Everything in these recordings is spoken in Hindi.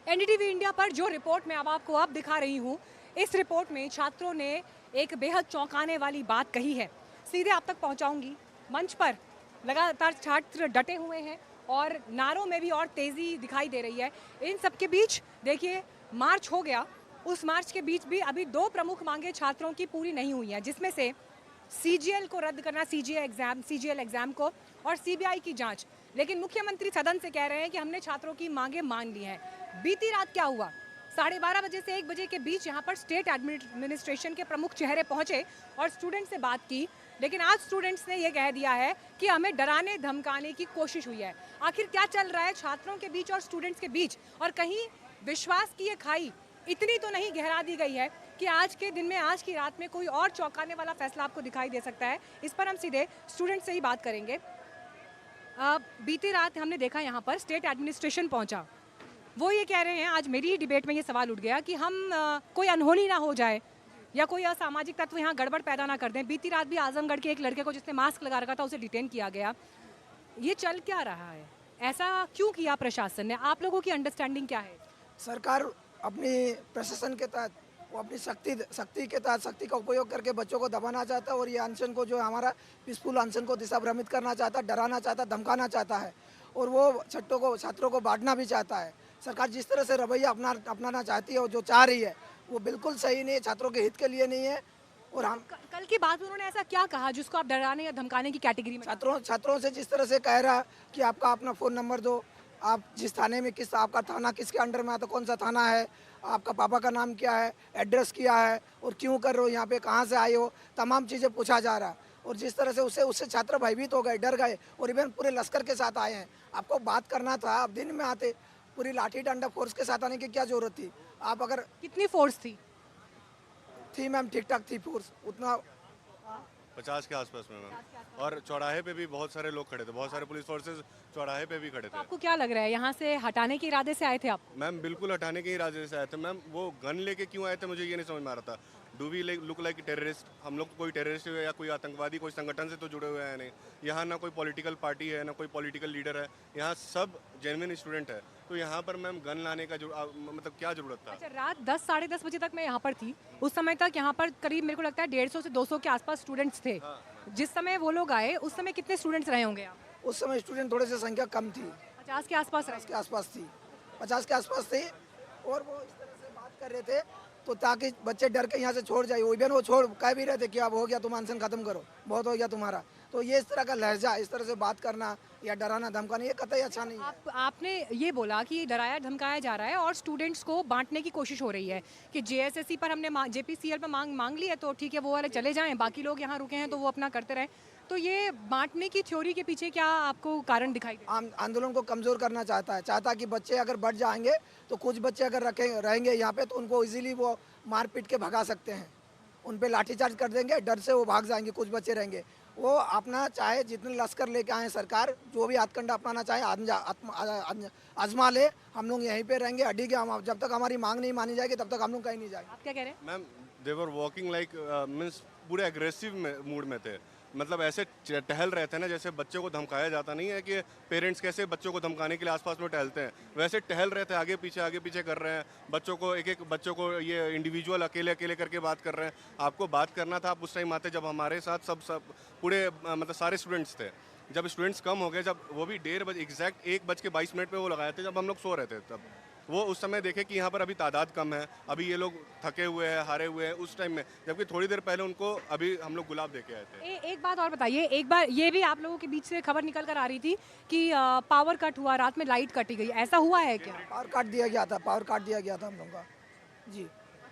एनडीटीवी इंडिया पर जो रिपोर्ट मैं अब आपको अब दिखा रही हूँ, इस रिपोर्ट में छात्रों ने एक बेहद चौंकाने वाली बात कही है। सीधे आप तक पहुँचाऊंगी। मंच पर लगातार छात्र डटे हुए हैं और नारों में भी और तेज़ी दिखाई दे रही है। इन सब के बीच देखिए मार्च हो गया। उस मार्च के बीच भी अभी दो प्रमुख मांगे छात्रों की पूरी नहीं हुई हैं, जिसमें से सीजीएल को रद्द करना, सीजीएल एग्जाम को, और सीबीआई की जांच। लेकिन मुख्यमंत्री सदन से कह रहे हैं कि हमने छात्रों की मांगे मान ली हैं। बीती रात क्या हुआ? 12:30 बजे से 1 बजे के बीच यहाँ पर स्टेट एडमिनिस्ट्रेशन के प्रमुख चेहरे पहुंचे और स्टूडेंट से बात की। लेकिन आज स्टूडेंट्स ने यह कह दिया है कि हमें डराने धमकाने की कोशिश हुई है। आखिर क्या चल रहा है छात्रों के बीच और स्टूडेंट्स के बीच? और कहीं विश्वास की ये खाई इतनी तो नहीं गहरा दी गई है कि आज के दिन में, आज की रात में कोई और चौंकाने वाला फैसला आपको दिखाई दे सकता है? इस पर हम सीधे स्टूडेंट से ही बात करेंगे। बीती रात हमने देखा यहाँ पर स्टेट एडमिनिस्ट्रेशन पहुँचा। वो ये कह रहे हैं, आज मेरी ही डिबेट में ये सवाल उठ गया कि हम कोई अनहोनी ना हो जाए या कोई असामाजिक तत्व यहाँ गड़बड़ पैदा ना कर दें। बीती रात भी आजमगढ़ के एक लड़के को जिसने मास्क लगा रखा था उसे डिटेन किया गया। ये चल क्या रहा है? ऐसा क्यों किया प्रशासन ने? आप लोगों की अंडरस्टैंडिंग क्या है? सरकार अपनी प्रशासन के तहत वो अपनी शक्ति के तहत शक्ति का उपयोग करके बच्चों को दबाना चाहता है और ये अनशन को, जो हमारा पीसफुल अनशन को दिशा भ्रमित करना चाहता है, डराना चाहता है, धमकाना चाहता है और वो छात्रों को बांटना भी चाहता है। सरकार जिस तरह से रवैया अपनाना चाहती है और जो चाह रही है वो बिल्कुल सही नहीं है, छात्रों के हित के लिए नहीं है। और हम कल की बात उन्होंने ऐसा क्या कहा जिसको आप डराने या धमकाने की कैटेगरी में? छात्रों से जिस तरह से कह रहा कि आपका अपना फ़ोन नंबर दो, आप जिस थाने में आपका थाना किसके अंडर में आता, कौन सा थाना है, आपका पापा का नाम क्या है, एड्रेस क्या है और क्यों कर रहे हो यहाँ पे, कहाँ से आए हो, तमाम चीज़ें पूछा जा रहा है। और जिस तरह से उससे छात्र भयभीत हो गए, डर गए और इवन पूरे लश्कर के साथ आए हैं। आपको बात करना था, आप दिन में आते, पूरी लाठी डंडा फोर्स के साथ आने की क्या जरूरत थी? आप अगर कितनी फोर्स थी मैम, ठीक ठाक थी फोर्स, उतना 50 के आसपास में मैम। और चौराहे पे भी बहुत सारे लोग खड़े थे, बहुत सारे पुलिस फोर्सेस चौराहे पे भी खड़े तो थे। आपको क्या लग रहा है, यहाँ से हटाने के इरादे से आए थे आप? मैम बिल्कुल हटाने के इरादे से आए थे मैम। वो गन लेके क्यों आए थे मुझे ये नहीं समझ में आ रहा था। Do we look like terrorist? हम लोग कोई टेररिस्ट या कोई आतंकवादी कोई संगठन से तो जुड़े हुए हैं नहीं। यहाँ ना कोई पॉलिटिकल पार्टी है, ना कोई पॉलिटिकल लीडर है, यहाँ सब जेन्युइन स्टूडेंट है। तो यहाँ पर मैम गन लाने का मतलब क्या ज़रूरत था? अच्छा, रात 10 साढ़े 10 बजे तक मैं यहाँ पर थी। उस समय तक यहाँ पर करीब मेरे को लगता है 150 से 200 के आसपास स्टूडेंट्स थे। जिस समय वो लोग आए उस समय कितने स्टूडेंट्स रहे होंगे आप? उस समय स्टूडेंट थोड़े से संख्या कम थी, 50 के आसपास रहे। 50 के आसपास थी, 50 के आसपास थी। और वो इस तरह से बात कर रहे थे तो ताकि बच्चे डर के यहाँ से छोड़ जाए। इवन वो छोड़ कह भी रहे थे कि अब हो गया, तुम अनशन खत्म करो, बहुत हो गया तुम्हारा। तो ये इस तरह का लहजा, इस तरह से बात करना या डराना धमकाना, ये कतई अच्छा नहीं है। आपने ये बोला कि डराया धमकाया जा रहा है और स्टूडेंट्स को बांटने की कोशिश हो रही है कि जेएसएससी पर हमने जेपीसीएल पर मांग ली है तो ठीक है, वो वाले चले जाएं, बाकी लोग यहाँ रुके हैं तो वो अपना करते रहें। तो ये बांटने की थ्योरी के पीछे क्या आपको कारण दिखाई दे? आंदोलन को कमजोर करना चाहता है कि बच्चे अगर बढ़ जाएंगे तो कुछ बच्चे अगर रहेंगे यहाँ पे तो उनको इजीली वो मार पीट के भगा सकते हैं, उन पे लाठीचार्ज कर देंगे, डर से वो भाग जाएंगे, कुछ बच्चे रहेंगे। वो अपना चाहे जितने लश्कर लेके आए सरकार, जो भी हाथकंडा अपनाना चाहे आजमा ले, हम लोग यहीं पे रहेंगे अड़ी के। हम जब तक हमारी मांग नहीं मानी जाएगी तब तक हम लोग कहीं नहीं जाएंगे। आप क्या कह रहे हैं? Ma'am they were walking like means पूरे एग्रेसिव मूड में थे। मतलब ऐसे टहल रहे थे ना जैसे बच्चों को धमकाया जाता नहीं है कि पेरेंट्स कैसे बच्चों को धमकाने के लिए आसपास में टहलते हैं, वैसे टहल रहे थे, आगे पीछे कर रहे हैं। बच्चों को एक बच्चों को ये इंडिविजुअल अकेले करके बात कर रहे हैं। आपको बात करना था, आप उस टाइम आते जब हमारे साथ सब पूरे मतलब सारे स्टूडेंट्स थे। जब स्टूडेंट्स कम हो गए, जब वो भी 1:30 बजे एग्जैक्ट 1:22 पे वो लगाए थे जब हम लोग सो रहे थे, तब वो उस समय देखे कि यहाँ पर अभी तादाद कम है, अभी ये लोग थके हुए हैं, हारे हुए हैं उस टाइम में, जबकि थोड़ी देर पहले उनको अभी हम लोग गुलाब देके आए थे। एक बात और बताइए, एक बार ये भी आप लोगों के बीच से खबर निकल कर आ रही थी कि पावर कट हुआ, रात में लाइट कटी गई, ऐसा हुआ है क्या? पावर काट दिया गया था, पावर काट दिया गया था हम लोग का जी।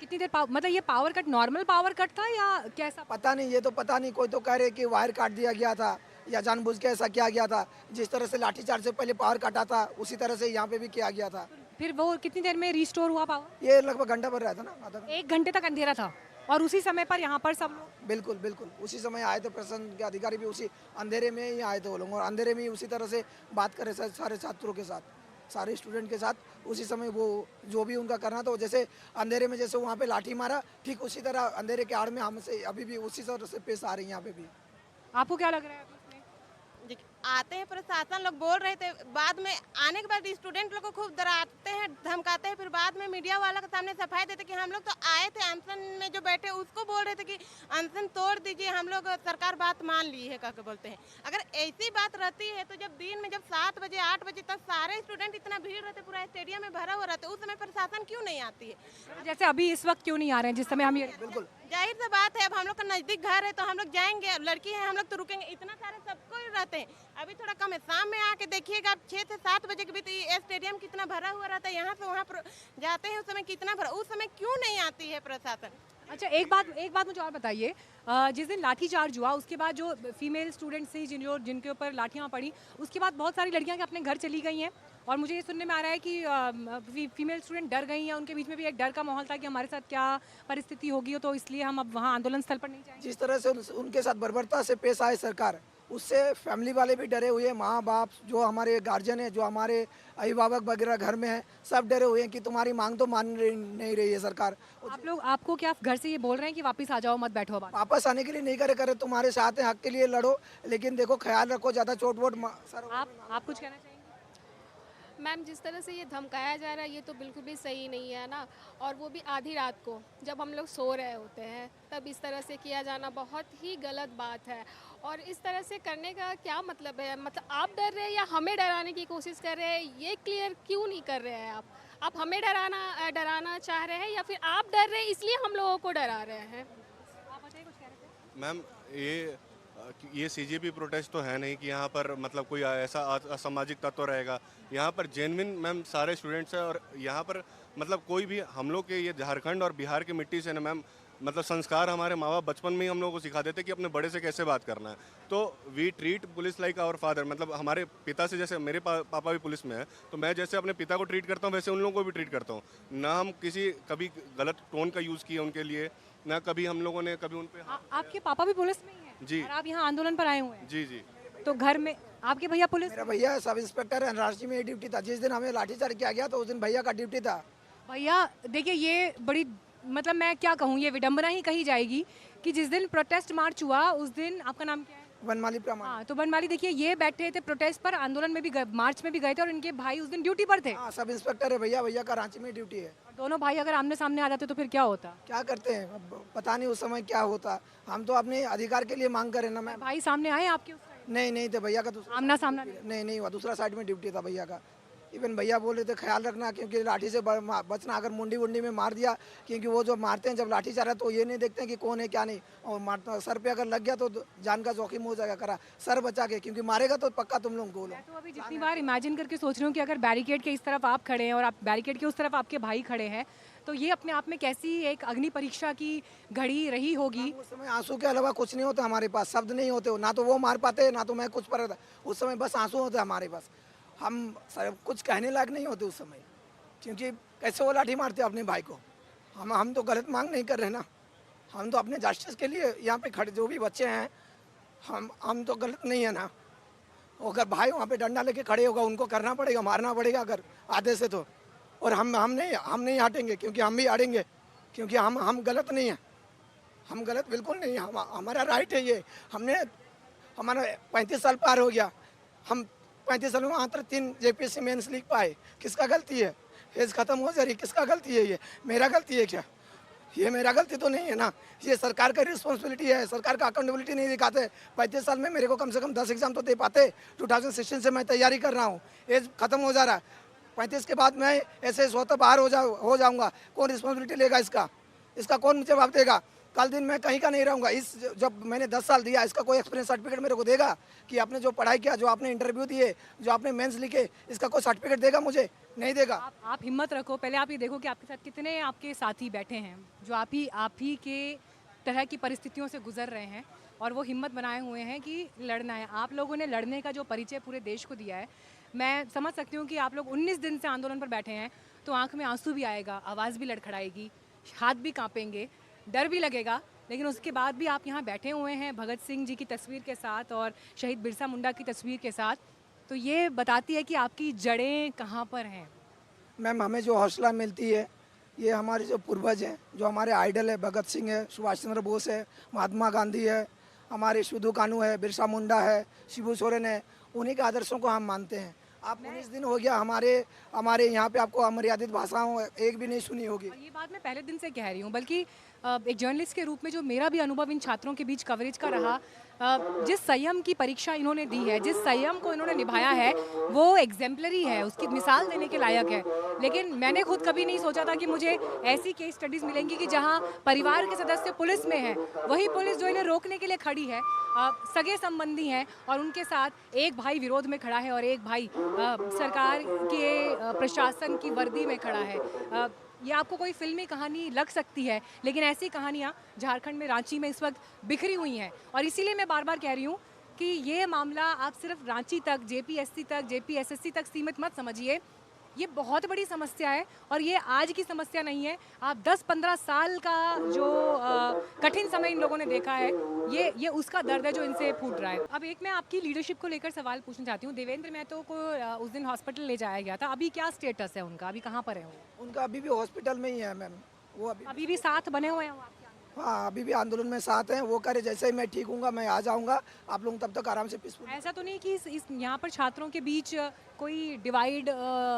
कितनी देर मतलब ये power cut normal power cut था या कैसा? पता नहीं, ये तो पता नहीं। कोई तो कह रहे कि वायर काट दिया गया था या जानबूझ के ऐसा किया गया था। जिस तरह से लाठीचार्ज से पहले पावर काटा था उसी तरह से यहाँ पे भी किया गया था। फिर वो कितनी देर में रिस्टोर हुआ पावर? ये लगभग घंटा भर रहा था ना, आधा घंटा। 1 घंटे तक अंधेरा था और उसी समय पर यहाँ पर सब लोग? बिल्कुल बिल्कुल उसी समय आए थे। प्रशासन के अधिकारी भी उसी अंधेरे में ही आए थे वो लोग, और अंधेरे में ही उसी तरह से बात करे सारे छात्रों के साथ, सारे स्टूडेंट के साथ। उसी समय वो जो भी उनका करना था, वो जैसे अंधेरे में जैसे वहाँ पे लाठी मारा, ठीक उसी तरह अंधेरे के आड़ में हमसे अभी भी उसी तरह से पेश आ रही है यहाँ पे भी। आपको क्या लग रहा है? देखिए, आते हैं प्रशासन लोग बोल रहे थे, बाद में आने के बाद स्टूडेंट लोग को खूब डराते हैं, धमकाते हैं, फिर बाद में मीडिया वाला के सामने सफाई देते कि हम लोग तो आए थे अनशन में, जो बैठे उसको बोल रहे थे कि अनशन तोड़ दीजिए, हम लोग सरकार बात मान ली है कह के बोलते हैं। अगर ऐसी बात रहती है तो जब दिन में जब 7 बजे 8 बजे तक सारे स्टूडेंट इतना भीड़ रहते, पूरा स्टेडियम में भरा हुआ रहता है, उस समय प्रशासन क्यों नहीं आती है? जैसे अभी इस वक्त क्यों नहीं आ रहे हैं जिस समय हम ये बिल्कुल जाहिर सी बात है, अब हम लोग का नजदीक घर है तो हम लोग जाएंगे, अब लड़की है हम लोग तो रुकेंगे, इतना सारे सबको ही रहते हैं। अभी थोड़ा कम है, शाम में आके देखिएगा आप 6 से 7 बजे के बीच ये स्टेडियम कितना भरा हुआ रहता है, यहाँ से वहाँ पर जाते हैं उस समय कितना भरा, उस समय क्यों नहीं आती है प्रशासन? अच्छा, एक बात मुझे और बताइए, जिस दिन लाठीचार्ज हुआ उसके बाद जो फीमेल स्टूडेंट्स थी जिनके ऊपर लाठियां पड़ी, उसके बाद बहुत सारी लड़कियां अपने घर चली गई हैं और मुझे ये सुनने में आ रहा है कि फीमेल स्टूडेंट डर गई हैं, उनके बीच में भी एक डर का माहौल था कि हमारे साथ क्या परिस्थिति होगी, तो इसलिए हम अब वहाँ आंदोलन स्थल पर नहीं जाएंगे। जिस तरह से उनके साथ बर्बरता से पेश आए सरकार, उससे फैमिली वाले भी डरे हुए हैं, माँ बाप जो हमारे गार्जियन है, जो हमारे अभिभावक वगैरह घर में है, सब डरे हुए हैं कि तुम्हारी मांग तो नहीं रही है सरकार। आपको क्या घर से ये बोल रहे हैं कि वापस आ जाओ, मत बैठो अब? वापस आने के लिए नहीं करे तुम्हारे साथ हैं, हक के लिए लड़ो, लेकिन देखो ख्याल रखो ज़्यादा चोट वोट सर। आप कुछ कहना चाहेंगे? मैम, जिस तरह से ये धमकाया जा रहा है ये तो बिल्कुल भी सही नहीं है ना, और वो भी आधी रात को जब हम लोग सो रहे होते हैं, तब इस तरह से किया जाना बहुत ही गलत बात है। और इस तरह से करने का क्या मतलब है? मतलब आप डर रहे हैं या हमें डराने की कोशिश कर रहे हैं, ये क्लियर क्यों नहीं कर रहे हैं आप हमें डराना चाह रहे हैं या फिर आप डर रहे हैं इसलिए हम लोगों को डरा रहे हैं? आप बताइए, कुछ कह रहे थे? मैम, ये सीजेपी प्रोटेस्ट तो है नहीं कि यहाँ पर मतलब कोई ऐसा असामाजिक तत्व रहेगा। यहाँ पर जेन्युइन मैम सारे स्टूडेंट्स हैं और यहाँ पर मतलब कोई भी हम लोग के ये झारखंड और बिहार की मिट्टी से ना मैम, मतलब संस्कार हमारे माँ बाप बचपन में ही हम लोगों को सिखा देते कि अपने बड़े से कैसे बात करना है। तो we treat police like our father, मतलब हमारे पिता से जैसे मेरे पापा भी पुलिस में है, तो मैं जैसे अपने पिता को ट्रीट करता हूँ वैसे उन लोगों को भी ट्रीट करता हूँ। ना हम किसी कभी गलत टोन का यूज़ किए उनके लिए, ना कभी हम लोगों ने कभी उन पे आपके पापा भी पुलिस में ही हैं? जी। और आप यहाँ आंदोलन पर आए हुए हैं? जी जी। तो घर में आपके भैया पुलिस? मेरा भैया सब इंस्पेक्टर है, रांची में ड्यूटी था। जिस दिन हमें लाठीचार्ज किया गया तो उस दिन भैया का ड्यूटी था। भैया देखिए, ये बड़ी मतलब मैं क्या कहूँ, ये विडंबना ही कही जाएगी कि जिस दिन प्रोटेस्ट मार्च हुआ उस दिन, आपका नाम क्या है? वनमाली प्रमाण। हाँ, तो बनमाली देखिए, ये बैठे थे प्रोटेस्ट पर, आंदोलन में भी मार्च में भी गए थे और इनके भाई उस दिन ड्यूटी पर थे। हाँ, सब इंस्पेक्टर है भैया, भैया का रांची में ड्यूटी है। दोनों भाई अगर आमने सामने आ जाते तो फिर क्या होता? क्या करते हैं अब पता नहीं उस समय क्या होता। हम तो अपने अधिकार के लिए मांग करें ना मैम। भाई सामने आए आपके उस साइड? नहीं थे, भैया का दूसरा आमना सामना नहीं हुआ, दूसरा साइड में ड्यूटी था भैया का। इवन भैया बोल रहे थे ख्याल रखना, क्योंकि लाठी से बचना, अगर मुंडी वुंडी में मार दिया, क्योंकि वो जो मारते हैं जब लाठी चाह रहा है तो ये नहीं देखते हैं कि कौन है क्या नहीं, और मारता सर पे अगर लग गया तो जान का जोखिम हो जाएगा। करा सर बचा के, क्योंकि मारेगा तो पक्का तुम लोग गोल। मैं तो अभी जितनी बार इमेजिन करके सोच रही हूँ कि अगर बैरिकेड के इस तरफ आप खड़े हैं और आप बैरिकेड के उस तरफ आपके भाई खड़े हैं, तो ये अपने आप में कैसी एक अग्नि परीक्षा की घड़ी रही होगी। उस समय आंसू के अलावा कुछ नहीं होता हमारे पास, शब्द नहीं होते, ना तो वो मार पाते ना तो मैं कुछ पर। उस समय बस आंसू होते हमारे पास, हम सर कुछ कहने लायक नहीं होते उस समय, क्योंकि कैसे वो लाठी मारते अपने भाई को। हम तो गलत मांग नहीं कर रहे ना, हम तो अपने जस्टिस के लिए यहाँ पे खड़े, जो भी बच्चे हैं, हम तो गलत नहीं है ना। अगर भाई वहाँ पे डंडा लेके खड़े होगा, उनको करना पड़ेगा, मारना पड़ेगा अगर आधे से तो। और हम नहीं हटेंगे, क्योंकि हम भी हारेंगे, क्योंकि हम गलत नहीं है, हम गलत बिल्कुल नहीं है, हमारा राइट है ये। हमारा 35 साल पार हो गया, हम 35 साल में मात्र 3 JPSC मेंस लिख पाए। किसका गलती है? एज खत्म हो जा रही, किसका गलती है? ये मेरा गलती है क्या? ये मेरा गलती तो नहीं है ना, ये सरकार का रिस्पॉन्सिबिलिटी है। सरकार का अकाउंटेबिलिटी नहीं दिखाते। 35 साल में मेरे को कम से कम 10 एग्जाम तो दे पाते। 2016 से मैं तैयारी कर रहा हूँ, एज खत्म हो जा रहा है। 35 के बाद मैं ऐसे स्वतः बाहर हो जाऊँगा, कौन रिस्पॉन्सिबिलिटी लेगा इसका कौन जवाब देगा? कल दिन मैं कहीं का नहीं रहूँगा। जब मैंने 10 साल दिया, इसका कोई एक्सपीरियंस सर्टिफिकेट मेरे को देगा कि आपने जो पढ़ाई किया, जो आपने इंटरव्यू दिए, जो आपने मेंस लिखे, इसका कोई सर्टिफिकेट देगा मुझे? नहीं देगा। आप हिम्मत रखो, पहले आप ये देखो कि आपके साथ कितने आपके साथी बैठे हैं जो आप ही के तरह की परिस्थितियों से गुजर रहे हैं और वो हिम्मत बनाए हुए हैं कि लड़ना है। आप लोगों ने लड़ने का जो परिचय पूरे देश को दिया है, मैं समझ सकती हूँ कि आप लोग 19 दिन से आंदोलन पर बैठे हैं, तो आंख में आंसू भी आएगा, आवाज़ भी लड़खड़ाएगी, हाथ भी कांपेंगे, डर भी लगेगा, लेकिन उसके बाद भी आप यहाँ बैठे हुए हैं भगत सिंह जी की तस्वीर के साथ और शहीद बिरसा मुंडा की तस्वीर के साथ। तो ये बताती है कि आपकी जड़ें कहाँ पर हैं। मैम, हमें जो हौसला मिलती है, ये हमारे जो पूर्वज हैं, जो हमारे आइडल है, भगत सिंह है, सुभाष चंद्र बोस है, महात्मा गांधी है, हमारे शुद्धू कानू है, बिरसा मुंडा है, शिबू सोरेन है, उन्हीं के आदर्शों को हम मानते हैं। आप 19 दिन हो गया हमारे यहाँ पे आपको अमर्यादित भाषाओं एक भी नहीं सुनी होगी। और ये बात मैं पहले दिन से कह रही हूँ, बल्कि एक जर्नलिस्ट के रूप में जो मेरा भी अनुभव इन छात्रों के बीच कवरेज का रहा, जिस संयम की परीक्षा इन्होंने दी है, जिस संयम को इन्होंने निभाया है, वो एग्जेम्पलरी है, उसकी मिसाल देने के लायक है। लेकिन मैंने खुद कभी नहीं सोचा था कि मुझे ऐसी केस स्टडीज़ मिलेंगी कि जहाँ परिवार के सदस्य पुलिस में हैं, वही पुलिस जो इन्हें रोकने के लिए खड़ी है, सगे संबंधी हैं और उनके साथ एक भाई विरोध में खड़ा है और एक भाई सरकार के प्रशासन की वर्दी में खड़ा है। ये आपको कोई फिल्मी कहानी लग सकती है, लेकिन ऐसी कहानियाँ झारखंड में, रांची में इस वक्त बिखरी हुई हैं। और इसीलिए मैं बार बार कह रही हूँ कि ये मामला आप सिर्फ रांची तक, जेपीएससी तक, जेपीएसएससी तक सीमित मत समझिए। ये बहुत बड़ी समस्या है और ये आज की समस्या नहीं है। आप 10-15 साल का जो कठिन समय इन लोगों ने देखा है, ये उसका दर्द है जो इनसे फूट रहा है। अब एक मैं आपकी लीडरशिप को लेकर सवाल पूछना चाहती हूँ। देवेंद्र महतो को उस दिन हॉस्पिटल ले जाया गया था, अभी क्या स्टेटस है उनका, अभी कहाँ पर है वो? उनका अभी भी हॉस्पिटल में ही है मैम, वो अभी भी साथ बने हुए हैं वो आपके? हाँ, अभी भी आंदोलन में साथ हैं। वो करे जैसे ही मैं ठीक हूँगा मैं आ जाऊँगा, आप लोग तब तक आराम से पीसफुल। ऐसा तो नहीं कि इस यहाँ पर छात्रों के बीच कोई डिवाइड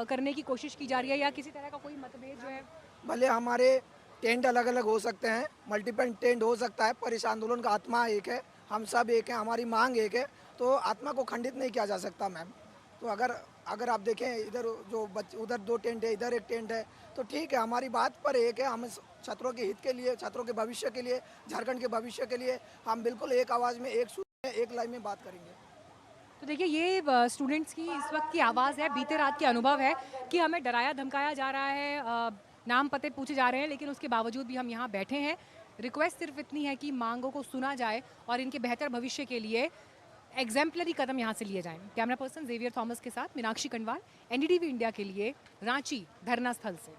करने की कोशिश की जा रही है या किसी तरह का कोई मतभेद जो है? भले हमारे टेंट अलग अलग हो सकते हैं, मल्टीपल टेंट हो सकता है, पर इस आंदोलन का आत्मा एक है, हम सब एक हैं, हमारी मांग एक है, तो आत्मा को खंडित नहीं किया जा सकता मैम। तो अगर आप देखें इधर जो उधर 2 टेंट है, इधर 1 टेंट है, तो ठीक है, हमारी बात पर एक है। हम छात्रों के हित के लिए, छात्रों के भविष्य के लिए, झारखंड के भविष्य के लिए हम बिल्कुल एक आवाज़ में, एक सुर में, एक लाइन में बात करेंगे। तो देखिए, ये स्टूडेंट्स की इस वक्त की आवाज़ है, बीते रात के अनुभव है कि हमें डराया धमकाया जा रहा है, नाम पते पूछे जा रहे हैं, लेकिन उसके बावजूद भी हम यहाँ बैठे हैं। रिक्वेस्ट सिर्फ इतनी है कि मांगों को सुना जाए और इनके बेहतर भविष्य के लिए एग्जाम्पलरी कदम यहाँ से लिए जाएं। कैमरा पर्सन जेवियर थॉमस के साथ मीनाक्षी कंडवाल, एनडीटीवी इंडिया के लिए रांची धरना स्थल से।